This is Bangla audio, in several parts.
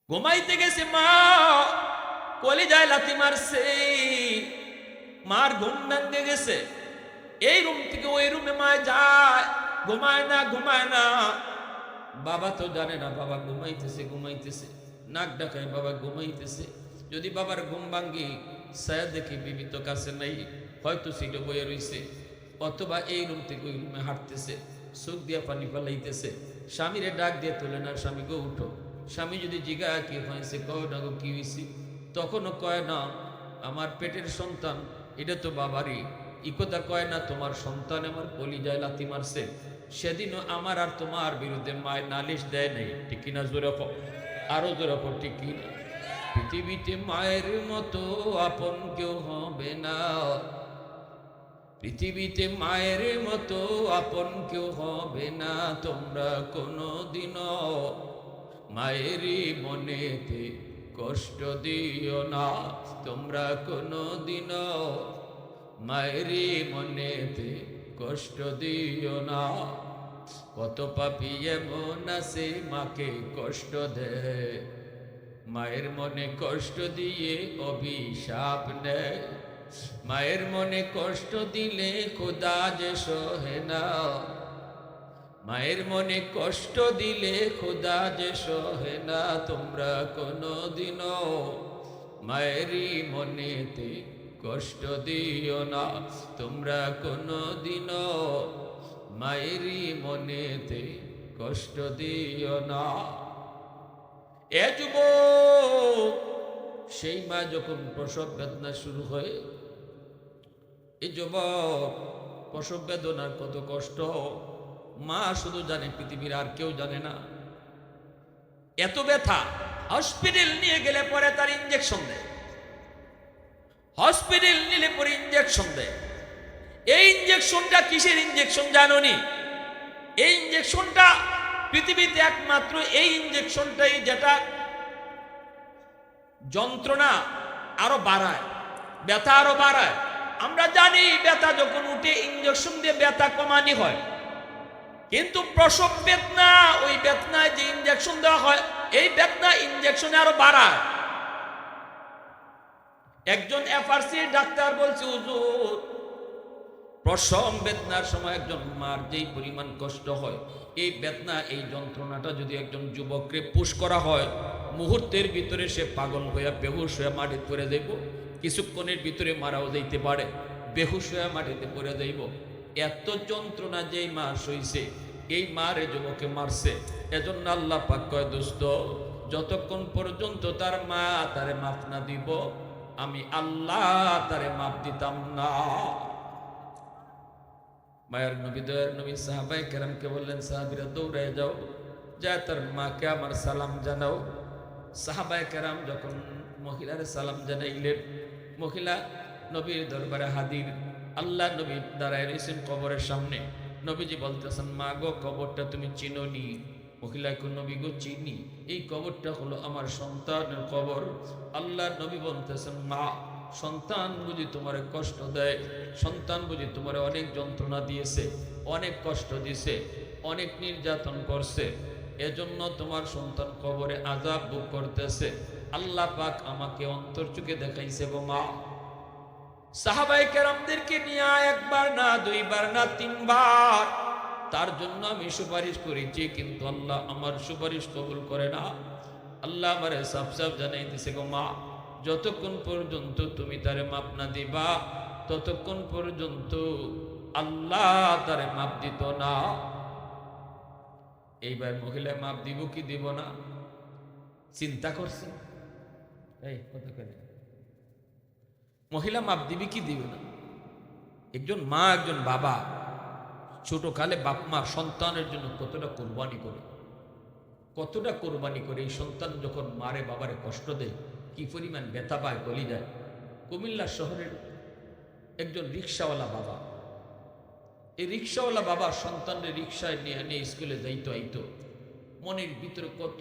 ঘুমাইতে গেছে মা, কলিজায় লাথি মারছে, মার ঘুম ভেঙে গেছে। এই রুম থেকে ওই রুমে মা যায়, ঘুমায় না ঘুমায় না। বাবা তো জানে না বাবা ঘুমাইতেছে ঘুমাইতেছে, নাক ডাকায় বাবা ঘুমাইতেছে। যদি বাবার ঘুম ভাঙ্গি ছায়া দেখি বিবি তো কাছে নাই, হয়তো সিটে বয়ে রইছে, অথবা এই রুম থেকে ওই রুমে হাঁটতেছে, চোখ দিয়া পানি পালাইতেছে। স্বামীরে ডাক দিয়ে তোলে না, স্বামী গো উঠো। স্বামী যদি জিগা কি হয়েছে, কয় না গো কি হয়েছে, তখনও কয় না আমার পেটের সন্তান, এটা তো বাবারই। ইকতা কয় না তোমার সন্তান আমার কলিজায় লাথি মারছে। সেদিনও আমার আর তোমার বিরুদ্ধে মায়ের নালিশ দেয় নাই, ঠিক কিনা? জোরে কও, আরো জোরে কও, ঠিক কিনা? পৃথিবীতে মায়ের মতো আপন কেউ হবে না, পৃথিবীতে মায়ের মতো আপন কেউ হবে না। তোমরা কোনোদিনও মায়েরই মনেতে কষ্ট দিও না, তোমরা কোনোদিনও মায়েরই মনেতে কষ্ট দিও না। কত পাপী এমন আছে মাকে কষ্ট দেয়, মায়ের মনে কষ্ট দিয়ে অভিশাপ নেয়। মায়ের মনে কষ্ট দিলে খোদা যে সহে না, মায়ের মনে কষ্ট দিলে খোদা যে সহে না। তোমরা কোনোদিনও মায়েরই মনেতে কষ্ট দিও না, তোমরা কোনোদিনও মায়েরই মনেতে কষ্ট দিও না। এ যুবক, সেই মা যখন প্রসব বেদনা শুরু হয়, এই যুবক প্রসব বেদনার কত কষ্ট মা শুধু জানে, পৃথিবীর আর কেউ জানে না। এত ব্যথা, হসপিটাল নিয়ে গেলে পরে তার ইঞ্জেকশন দেয়, হসপিটাল নিলে পরে ইঞ্জেকশন দেয়। এই ইঞ্জেকশনটা কিসের ইঞ্জেকশন জানোনি? এই ইঞ্জেকশনটা পৃথিবীতে একমাত্র এই ইঞ্জেকশনটাই যেটা যন্ত্রণা আরো বাড়ায়, ব্যথা আরো বাড়ায়। আমরা জানি ব্যথা যখন উঠে ইঞ্জেকশন দিয়ে ব্যথা কমানি হয়, কিন্তু প্রসব বেদনা, ওই বেদনায় যে ইঞ্জেকশন দেওয়া হয়, এই বেদনা ইঞ্জেকশনে আরো বাড়ায়। একজন এফআরসি ডাক্তার বলছে, হুজুর প্রসব বেদনার সময় একজন মার যেই পরিমাণ কষ্ট হয়, এই বেদনা, এই যন্ত্রণাটা যদি একজন যুবককে পুশ করা হয়, মুহূর্তের ভিতরে সে পাগল হইয়া বেহুশ হয়ে মাটিতে পড়ে যাইব, কিছুক্ষণের ভিতরে মারাও যাইতে পারে, বেহুশ হয়ে মাটিতে পড়ে যাইব। এত যন্ত্রণা যেই মা সইছে, এই মার এ যুবকে মারছে। এজন্য আল্লাহ পাক কয়, দোস্ত যতক্ষণ পর্যন্ত তার মা তারে মাফ না দিব, আমি আল্লাহ তারে মাফ দিতাম না। মায়ের নবী, দয়ার নবী সাহাবায়ে কেরামকে বললেন, সাহাবীরা দৌড়ে যাও, যা তার মাকে আমার সালাম জানাও। সাহাবায়ে কেরাম যখন মহিলার সালাম জানাইলেন, মহিলা নবীর দরবারে হাজির। আল্লাহ নবী দাঁড়ায় রয়েছেন কবরের সামনে। নবীজি বলতেছেন, মা গো, কবরটা তুমি চিনোনি? মহিলা কো, নবী গো চিনি, এই কবরটা হলো আমার সন্তানের কবর। আল্লাহ নবী বলতেছেন, মা সন্তান বুঝি তোমারে কষ্ট দেয়, সন্তান বুঝি তোমারে অনেক যন্ত্রণা দিয়েছে, অনেক কষ্ট দিয়েছে, অনেক নির্যাতন করছে, এজন্য তোমার সন্তান কবরে আযাব ভোগ করতেছে। আল্লাহ পাক আমাকে অন্তর চোখে দেখাইছে গো মা। সাহাবায়ে কেরামদেরকে নিয়ে একবার না, দুইবার না, তিনবার তার জন্য আমি সুপারিশ করেছি, কিন্তু আল্লাহ আমার সুপারিশ কবুল করে না। আল্লাহ আমারে সাফ সাফ জানাই দিছে গো মা, যতক্ষণ পর্যন্ত তুমি তারে মাপ না দিবা, ততক্ষণ পর্যন্ত আল্লাহ তারে মাপ দিত না। এইবার মহিলা মাপ দিব কি দিব না চিন্তা করছে। এই কত করে মহিলা মাপ দিবি কি দিবে না? একজন মা, একজন বাবা ছোটকালে বাপ মা সন্তানের জন্য কতটা কোরবানি করে, কতটা কোরবানি করে। এই সন্তান যখন মারে বাবারে কষ্ট দেয়, কি পরিমাণ ব্যথা পায়, বলি যায়। কুমিল্লা শহরের একজন রিক্সাওয়ালা বাবা, এই রিক্সাওয়ালা বাবা সন্তানদের রিক্সায় নিয়ে নিয়ে স্কুলে যাইতো আইতো, মনের ভিতরে কত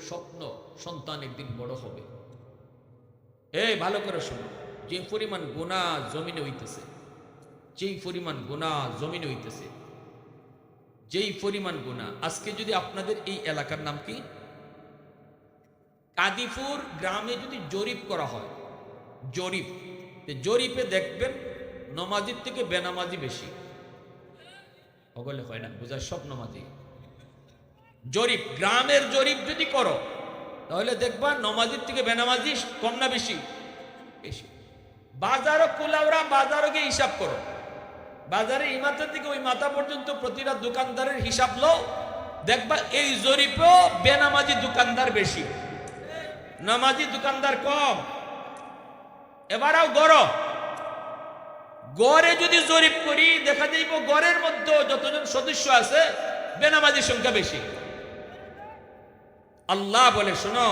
স্বপ্ন, সন্তান একদিন বড় হবে। এই ভালো করে শোনো, যে পরিমাণ গুনাহ জমিনে হইতেছে, যেই পরিমাণ গুনাহ জমিনে হইতেছে, যেই পরিমাণ গুনাহ। আজকে যদি আপনাদের এই এলাকার নাম কি? কাদিপুর গ্রামে যদি জরিপ করা হয়, জরিপে দেখবেন নমাজির থেকে বেনামাজি বেশি। ওগুলো হয় না বোঝার, সব নমাজি। জরিপ, গ্রামের জরিপ যদি করো তাহলে দেখবা নমাজির থেকে বেনামাজি কম না বেশি? বেশি। বাজারও কুলাওরা, বাজারও গিয়ে হিসাব করো, বাজারে এই মাথা থেকে ওই মাথা পর্যন্ত প্রতিটা দোকানদারের হিসাব লো, দেখবা এই জরিপেও বেনামাজি দোকানদার বেশি, নামাজি দোকানদার কম। এবারও গড়ে যদি জরিপ করি দেখা যাইব গড়ের মধ্যে যতজন সদস্য আছে বেনামাজির সংখ্যা বেশি। আল্লাহ বলে শোনো,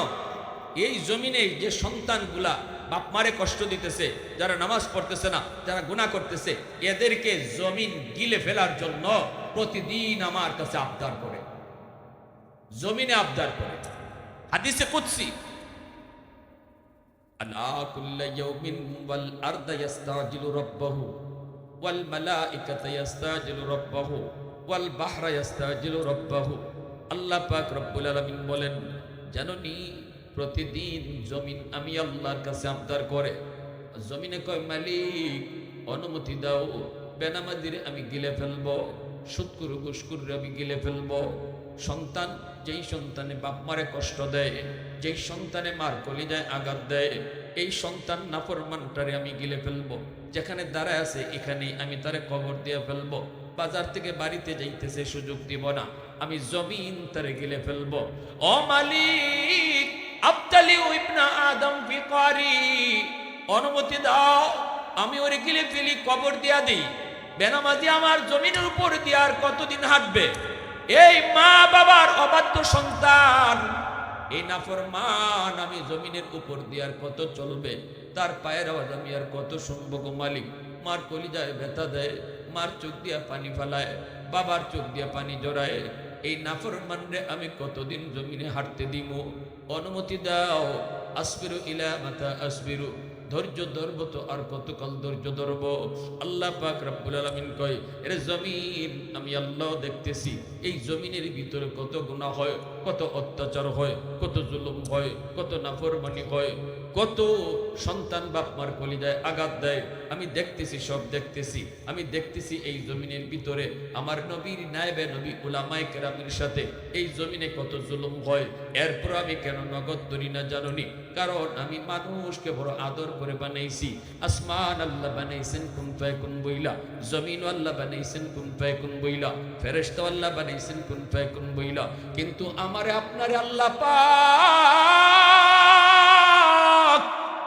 এই জমিনে যে সন্তানগুলা বাপ মারে কষ্ট দিতেছে, যারা নামাজ পড়তেছে না, যারা গুনাহ করতেছে, এদেরকে জমিন গিলে ফেলার জন্য প্রতিদিন আমার কাছে আবদার করে, জমিনে আবদার করে। হাদিসে কুদসি, আলা কুল্লি ইয়াউমিন ওয়াল আরদু ইস্তাজিলু রাব্বাহু ওয়াল মালাইকাতু ইস্তাজিলু রাব্বাহু ওয়াল বাহরা ইস্তাজিলু রাব্বাহু। আল্লাহ পাক রব্বুল আলামিন বলেন, জানোনি প্রতিদিন জমিন আমি আল্লাহর কাছে আবদার করে। জমিনে কয়, মালিক অনুমতি দাও, বেনামাজিরে আমি গিলে ফেলবো, সুদকুর ঘুষখোররে আমি গিলে ফেলবো। সন্তান, যেই সন্তানে বাপ মারে কষ্ট দেয়, যেই সন্তানে মার কলিজায় আঘাত দেয়, এই সন্তান নাফরমানটারে আমি গিলে ফেলবো। যেখানে দাঁড়ায় আছে এখানেই আমি তারে কবর দিয়ে ফেলবো। বাজার থেকে বাড়িতে যাইতেছে সুযোগ দিব না, আমি জমিন তারে গিলে ফেলবো। ও মালিক, আবতালি ইবনা আদম ফিকারি, অনুমতি দাও আমি ওরে গিলে ফেলি, কবর দিয়া দিই। বেনামাজি আমার জমিনের উপর দিয়ে আর কতদিন হাঁটবে? এই মা বাবার অবাধ্য সন্তান, এই নাফরমান আমি জমিনের উপর দিয়ে আর কত চলবে? তার পায়ের আওয়াজ আমি আর কত শুনবো গো মালিক? মার কলিজায় ব্যথা দেয়, মার চোখ দিয়া পানি ফালায়, বাবার চোখ দিয়া পানি জড়ায়। এই নাফরমান রে আমি কতদিন জমিনে হাঁটতে দিব? অনুমতি দাও। আসবিরু ইলা মাতা আসবিরু, ধৈর্য ধরবো তো আর কতকাল ধৈর্য ধরবো? আল্লাহ পাক রব্বুল আলামিন কয়, এর জমিন আমি আল্লাহ দেখতেছি, এই জমিনের ভিতরে কত গুনাহ হয়, কত অত্যাচার হয়, কত জুলুম হয়, কত নাফরমানি হয়, কত সন্তান বাপ মার কলিজায় আঘাত দেয়। আমি দেখতেছি, সব দেখতেছি। আমি দেখতেছি এই জমিনের ভিতরে আমার নবীর নায়েবে নবী উলামায়ে কেরামের সাথে এই জমিনে কত জুলুম হয়। এরপর আমি কেন নগদ ধরি না জানোনি? কারণ আমি মানুষকে বড় আদর করে বানাইছি। আসমান আল্লাহ বানাইছেন কুন ফায়াকুন বইলা, জমিন আল্লাহ বানাইছেন কুন ফায়াকুন বইলা, ফেরেশতা আল্লাহ বানাইছেন কুন ফায়াকুন বইলা। কিন্তু আমারে আপনারে আল্লাহ পাক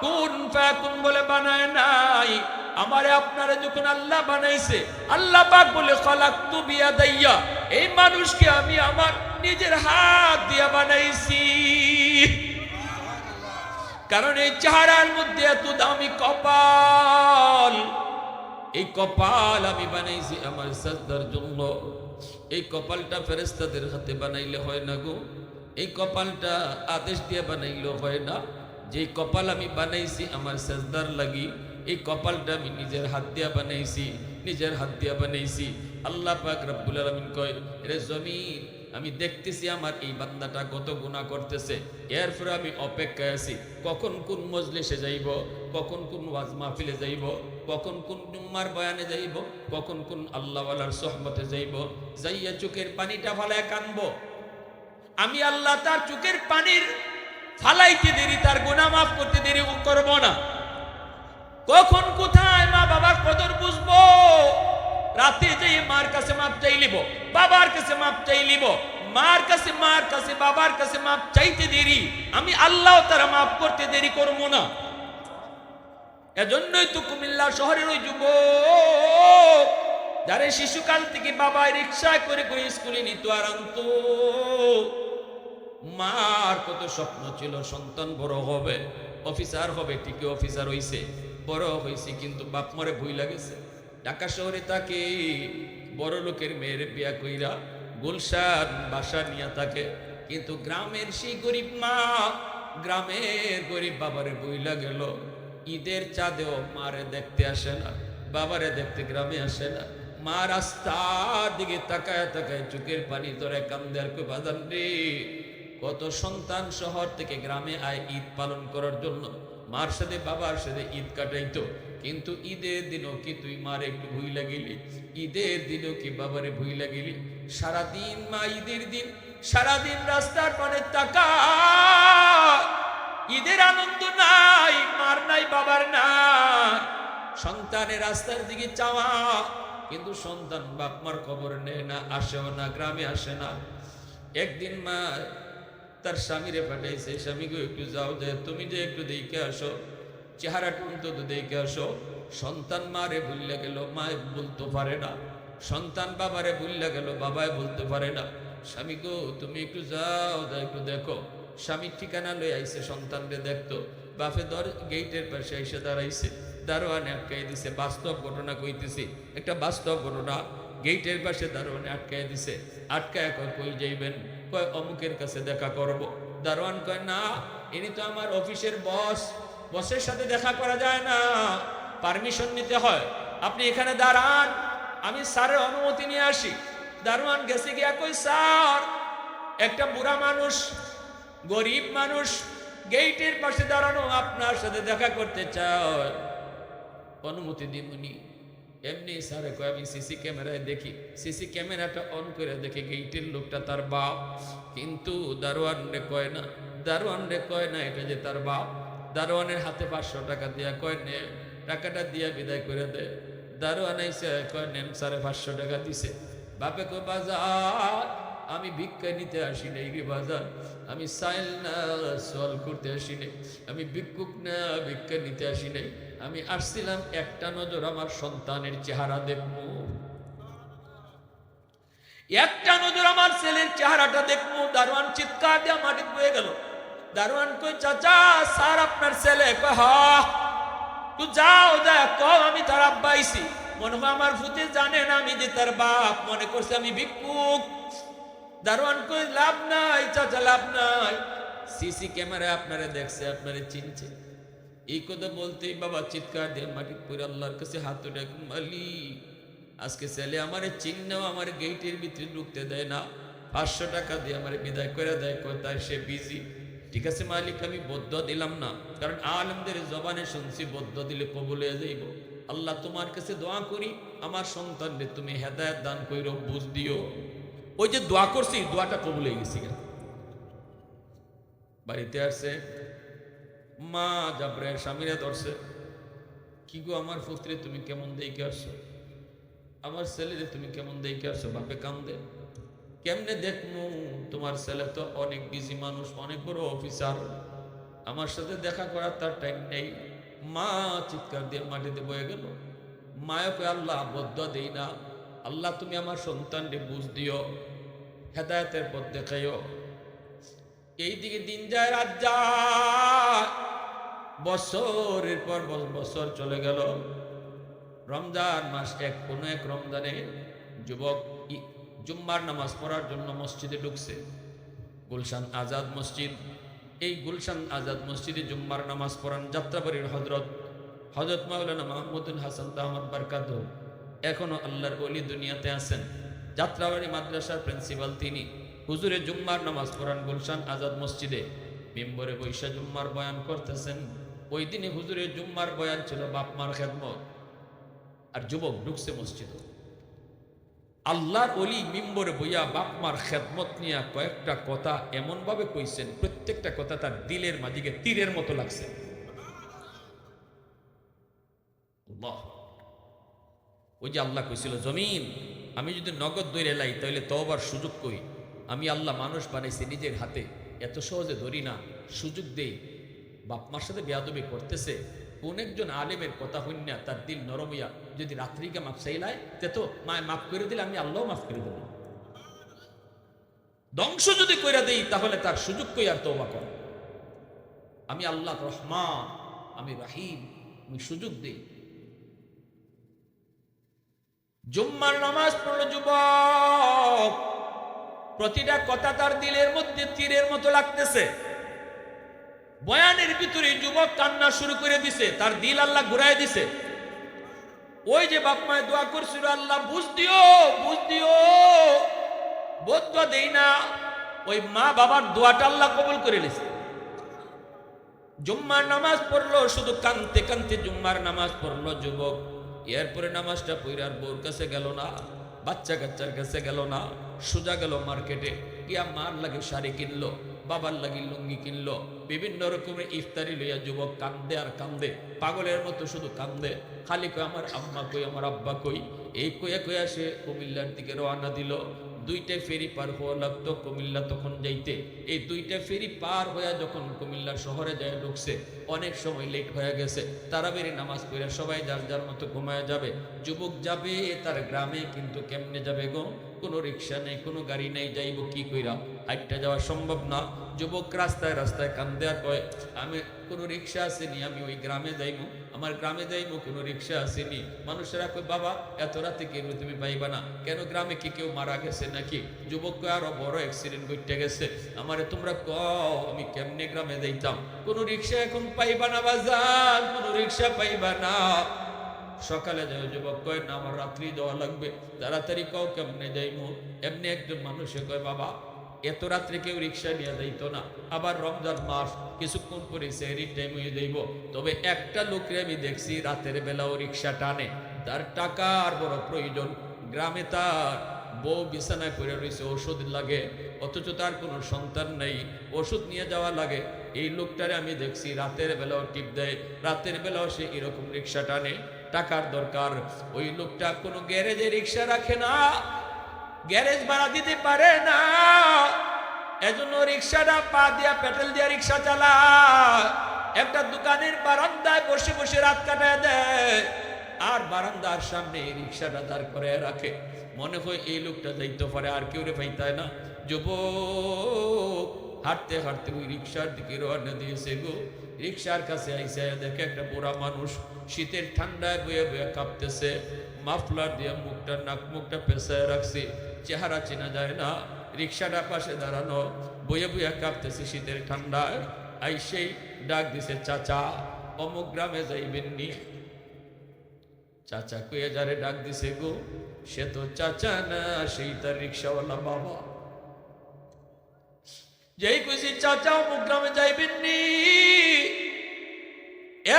কুন ফায়াকুন বলে বানায় নাই। আমারে আপনারে যখন আল্লাহ বানাইছে, আল্লাহ পাক বলে খালাকতু বিয়াদাইয়া, এই মানুষকে আমি আমার নিজের হাত দিয়া বানাইছি। কারণ এই চেহারার মধ্যে এত দামি কপাল, এই কপাল আমি বানাইছি আমার সাজদার জন্য। এই কপালটা ফেরেশতাদের হাতে বানাইলে হয় না গো, এই কপালটা আদেশ দিয়ে বানাইলে হয় না। যে কপাল আমি বানাইছি আমার সাজদার লাগি, এই কপালটা আমি নিজের হাত দিয়া বানাইছি, নিজের হাত দিয়া বানাইছি। আল্লাহ পাক রব্বুল আলামিন কয়, রে জমিন আমি দেখতেছি আমার এই বান্দাটা কত গুনাহ করতেছে, এরপরে আমি অপেক্ষায় আছি কখন কোন মজলিসে যাইব, কখন কোন ওয়াজ মাহফিলে যাইব, কখন কোন জুম্মার বয়ানে যাইব, কখন কোন আল্লাহওয়ালার সোহবতে যাইব, যাইয়া চোখের পানিটা ফালায় কানবো। আমি আল্লাহ তার চোখের পানির ফালাইতে দেরি, তার গুনাহ মাফ করতে দেরি করব না। কখন কোথায় মা বাবার কদর বুঝবো? রাতে যেয়ে মার কাছে মাপ চাই লিব, বাবার কাছে মাপ চাই লিব। মার কাছে বাবার কাছে মাপ চাইতে দেরি, আমি আল্লাহ তারা মাফ করতে দেরি করব না। এজন্যই তো কুমিল্লা শহরের ওই যুবক যারে শিশুকাল থেকে বাবাই রিকশায় করে করে স্কুলে নিত আর আনতো, মার কত স্বপ্ন ছিল সন্তান বড় হবে, অফিসার হবে, ঠিকই অফিসার হইছে, বড় হয়েছে, কিন্তু বাপ মারে ভুই লাগেছে। ঢাকা শহরে তাকে বড় লোকের মেয়ের বিয়া কইরা গুলশান বাসা নিয়ে থাকে, কিন্তু গ্রামের সেই গরিব মা, গ্রামের গরিব বাবারে বইলা গেল। ঈদের চাঁদেও মারে দেখতে আসে না, বাবারে দেখতে গ্রামে আসে না। মা রাস্তার দিকে তাকায় তাকায় চোখের পানি ধরে কান্দে আর কই, বাজান রে কত সন্তান শহর থেকে গ্রামে আয় ঈদ পালন করার জন্য, মার সাথে বাবার সাথে ঈদ কাটাইতো। কিন্তু ঈদের দিনও কি তুই মারে একটু ভুইলা গেলি? ঈদের দিনও কি বাবারে ভুইলা গেলি? সারাদিন মা ঈদের দিন সারাদিন রাস্তার পানে তাকা, ঈদের আনন্দ নাই, মার নাই বাবার নাই। সন্তানের রাস্তার দিকে চাওয়া, কিন্তু সন্তান বাপ মার খবর নেয় না, আসেও না, গ্রামে আসে না। একদিন মা তার স্বামীরে পাঠাইছে, স্বামীকে একটু যাও, যে তুমি যে একটু দেখে আসো, চেহারাটা অন্তত দেখে আসো। সন্তান মারে ভুললে গেল, মায় বলতে পারে না। সন্তান বাবারে ভুললে গেল, বাবায় বলতে পারে না। স্বামী গো তুমি একটু যাও, যা একটু দেখো। স্বামীর ঠিকানা লই আইছে, সন্তানরে দেখতো। বাপে গেইটের পাশে এসে দাঁড়াইছে, দারোয়ানে আটকাই দিছে। বাস্তব ঘটনা কইতেছি, একটা বাস্তব ঘটনা। গেইটের পাশে দারোয়ানে আটকাই দিছে। আটকায় কই যাইবেন? কয় অমুকের কাছে দেখা করব। দারোয়ান কয় না, ইনি তো আমার অফিসের বস, বসের সাথে দেখা করা যায় না, পারমিশন নিতে হয়। আপনি এখানে দাঁড়ান, আমি স্যারের অনুমতি নিয়ে আসি। দারোয়ান গেছে গিয়া কই, স্যার একটা বুড়া মানুষ, গরিব মানুষ গেইটের পাশে দাঁড়ানো, আপনার সাথে দেখা করতে চায়, অনুমতি দিমুনি? এমনি স্যারে কয় আমি সিসি ক্যামেরায় দেখি। সিসি ক্যামেরাটা অন করে দেখে গেইটের লোকটা তার বাপ, কিন্তু দারোয়ান রে কয় না, দারোয়ান রে কয় না এটা যে তার বাপ। দারোয়ানের হাতে 500 টাকা দিয়া কয় নে, টাকাটা দিয়া বিদায় করে দে। দারোয়ান আইসে কয় নেন, স্যারে 500 টাকা দিছে। বাপে কয় বাজার আমি ভিক্ষা নিতে আসি নাই রে বাজার, আমি সাইল না সল করতে আসি নাই, আমি ভিক্ষুক না ভিক্ষা নিতে আসি নাই, আমি আসছিলাম একটা নজর আমার সন্তানের চেহারা দেখবো, একটা নজর আমার ছেলের চেহারাটা দেখবো। দারোয়ান চিৎকার দিয়ে মাটি বয়ে গেল। দারোয়ান কই চাচা স্যার আপনার ছেলে? কয় হ্যাঁ। তুই যাও, দেখ আমি তার আব্বা আইছি। মনে হয় আমার ভূতে জানে না আমি যে তার বাপ, মনে করছে আমি ভিক্ষুক। দারোয়ান কই লাভ নাই চাচা, লাভ নাই, সিসি ক্যামেরায় আপনারে দেখছে, আপনারে চিনছে। এই কথা বলতেই বাবা চিৎকার দিয়ে মাটি পড়ে আল্লাহর কাছে হাত উঠে, মালিক আজকে ছেলে আমারে চিহ্নেও আমার গেইটের ভিতরে ঢুকতে দেয় না, 500 টাকা দিয়ে আমার বিদায় করে দেয়, কোথায় সে বিজি। ঠিক আছে মালিক, আমি বদ্ধ দিলাম না, কারণ আলেমদের জবানে শুনছি বদ্ধ দিলে কবুল হয়ে যাইব। আল্লাহ তোমার কাছে দোয়া করি, আমার সন্তানরে তুমি হেদায়েত দান কইরো, বুঝ দিও। ওই যে দোয়া করছি, দোয়াটা কবুল হয়ে গেছি। বাড়িতে আসছে, মা জাবরায়ের স্বামীরা ধরছে, কি গো আমার পুত্রে তুমি কেমন দেখে আসছো, আমার ছেলেরে তুমি কেমন দেখে আসছো? বাপে কান্দে, কেমনে দেখমু, তোমার ছেলে তো অনেক বিজি মানুষ, অনেক বড় অফিসার, আমার সাথে দেখা করার তার টাইম নেই। মা চিৎকার দিয়ে মাটিতে বয়ে গেল। মায়কে আল্লাহ বদ্ধ দেই না, আল্লাহ তুমি আমার সন্তানকে বুঝ দিও, হেদায়েতের পথ দেখাইও। এইদিকে দিন যায় রাত যায়, বছরের পর বছর চলে গেল। রমজান মাস, কোনো এক রমজানে যুবক জুম্মার নামাজ পড়ার জন্য মসজিদে ঢুকছে, গুলশান আজাদ মসজিদ। এই গুলশান আজাদ মসজিদে জুম্মার নামাজ পড়ান যাত্রাবাড়ির হযরত মাওলানা মাহমুদুল হাসান দামাত বারকাতুহু, এখনো আল্লাহর ওলি দুনিয়াতে আছেন। যাত্রাবাড়ি মাদ্রাসার প্রিন্সিপাল তিনি। হুজুরে জুম্মার নামাজ পড়ান গুলশান আজাদ মসজিদে, মিম্বরে বৈশা জুম্মার বয়ান করতেছেন। ওই দিনে হুজুরের জুম্মার বয়ান ছিল বাপ মার খেদমত, আর যুবক ঢুকছে মসজিদে। আল্লাহর ওলি মিম্বরে বইয়া বাপ মার খেদমত নিয়ে কয়েকটা কথা এমন ভাবে কইছেন, প্রত্যেকটা কথা তার দিলের মাঝিকে তীরের মতো লাগছে। ওই যে আল্লাহ কইছিল, জমিন আমি যদি নগদ দৈরে লাই তাহলে তওবার সুযোগ কই। আমি আল্লাহ মানুষ বানাইছি নিজের হাতে, এত সহজে ধরি না, সুযোগ দেই। বাপ মার সাথে বেয়াদবি করতেছে, কোন একজন আলেমের কথা হইনা তার দিল নরম হইয়া যদি রাত্রিকে মাপ চাইলায়, তে তো মায় মাফ করে দিলে আমি আল্লাহ মাফ করে দেব। ধ্বংস যদি কইরা দেই তাহলে তার সুযোগ কই আর তওবা কর। আমি আল্লাহ রহমান, আমি রাহিম, আমি সুযোগ দেই। জুম্মার নামাজ পড়লো যুবক, প্রতিটা কথা তার দিলের মধ্যে তীরের মতো লাগতেছে। বয়ানের ভিতরে যুবক কান্না শুরু করে দিছে, তার দিল আল্লাহ ঘুরাই দিছে। ওই যে বাপ মায় দোয়া করছিল, আল্লাহ বুঝ দিও, বুঝ দিও, বদুয়া দেই না, ওই মা বাবার দোয়াটা আল্লাহ কবুল করে নিয়েছে। জুম্মার নামাজ পড়লো, শুধু কানতে কানতে জুম্মার নামাজ পড়লো যুবক। এরপরে নামাজটা পড়ে আর বউর কাছে গেল না, বাচ্চা কাচ্চার কাছে গেল না, সোজা গেল মার্কেটে গিয়া মার লাগে শাড়ি কিনলো, বাবার লাগি লুঙ্গি কিনলো, বিভিন্ন রকমের ইফতারি লইয়া যুবক কান্দে আর কান্দে, পাগলের মতো শুধু কান্দে, খালি কই আমার আম্মা কই, আমার আব্বা কই। এই কইয়া কইয়া সে কুমিল্লার দিকে রওনা দিল। দুইটা ফেরি পার হওয়া লাগতো কুমিল্লা তখন যাইতে। এই দুইটা ফেরি পার হইয়া যখন কুমিল্লা শহরে যায় ঢুকছে, অনেক সময় লেট হয়ে গেছে। তারাবির নামাজ পড়ে সবাই যার যার মতো ঘুমায় যাবে। যুবক যাবে তার গ্রামে, কিন্তু কেমনে যাবে গো? কোনো রিক্সা নেই, কোনো গাড়ি নেই, যাইব কি কইরা? হাইটটা যাওয়া সম্ভব না। যুবক রাস্তায় রাস্তায় কান্দে আর কয়, আমি কোনো রিক্সা আসেনি, আমি ওই গ্রামে যাইবো, আমার গ্রামে যাইবো, কোনো রিক্সা আসেনি। মানুষেরা কয়, বাবা এত রাতে কেন তুমি পাইবা না কেন? গ্রামে কি কেউ মারা গেছে নাকি? যুবক কয়, আরো বড় অ্যাক্সিডেন্ট ঘটে গেছে, আমারে তোমরা কও আমি কেমনে গ্রামে যাইতাম? কোনো রিক্সা এখন পাইবা না বাজার, কোনো রিক্সা পাইবা না। সকালে যাও। যুবক কয়, না আমার রাত্রি যাওয়া লাগবে, তাড়াতাড়ি কও কেমনে যাইমু? এমনি একজন মানুষে কয়, বাবা এত রাত্রে কেউ রিক্সা নিয়ে যাইতো না, আবার রমজান মাস, কিছুক্ষণ পরে সেহরির টাইম হয়ে যাইব। তবে একটা লোকরে আমি দেখছি রাতের বেলাও রিক্সা টানে, তার টাকার বড় প্রয়োজন। গ্রামে তার বউ বিছানায় পড়ে রয়েছে, ওষুধ লাগে, অথচ তার কোনো সন্তান নেই, ওষুধ নিয়ে যাওয়া লাগে। এই লোকটারে আমি দেখছি রাতের বেলাও টিপ দেয়, রাতের বেলাও সে এরকম রিক্সা টানে, টাকার দরকার। ওই লোকটা কোনো গ্যারেজে রিক্সা রাখে না, গ্যারেজ ভাড়া দিতে পারে না, এজন্য রিক্সাটা পা দিয়া পেট্রোল দিয়া রিক্সা চালায়। একটা দোকানের বারান্দায় বসে বসে রাত কাটায় দেয়, আর বারান্দার সামনে রিক্সাটা দাঁড় করে রাখে। মনে হয় এই লোকটা যাইতে পারে, আর কেউ রে পাইতায় না। যুবক হাঁটতে হাঁটতে ওই রিক্সার দিকে রওনা দিয়েছে গো। রিক্সার কাছে আইসা দেখে একটা বুড়া মানুষ শীতের ঠান্ডায় বয়ে বয়ে কাঁপতেছে, মাফলার দিয়ে মুখটা নাক মুখটা পেঁচায় রাখছে, চেহারা চেনা যায় না। রিক্সাটা পাশে দাঁড়ানো, বয়ে বয়ে কাঁপতেছে শীতের ঠান্ডায়। আইসেই ডাক দিছে, চাচা অমুক গ্রামে যাইবেননি? চাচা কইয়া যারে ডাক দিছে গো, সে তো চাচা না, সেই তার রিক্সাওয়ালা বাবা। যেই কইছি চাচা অমুক গ্রামে যাইবেননি,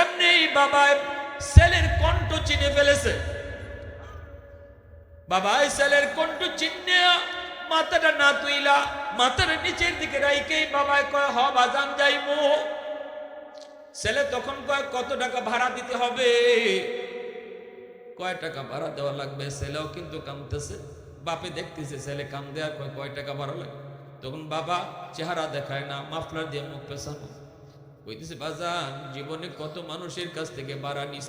এমনি বাবা ছেলের কণ্ঠ চিনে ফেলেছে। বাবা ছেলের কণ্ঠ চিনে মাথাটা না তুইলা মাথার নিচের দিকে রাইকেই বাবা কয়, হ বাজান যাইবো। ছেলে তখন কয়, কত টাকা ভাড়া দিতে হবে? কয় টাকা ভাড়া দেওয়া লাগবে? ছেলেও কিন্তু কাঁদতেছে, বাপে দেখতেছে ছেলে কান্দে, আর কয় টাকা ভাড়া লাগবে? তখন বাবা চেহারা দেখায় না, মাফলার দিয়ে মুখ পেছানো, কইতেছে, বাজান জীবনে কত মানুষের কাছ থেকে ভাড়া নিস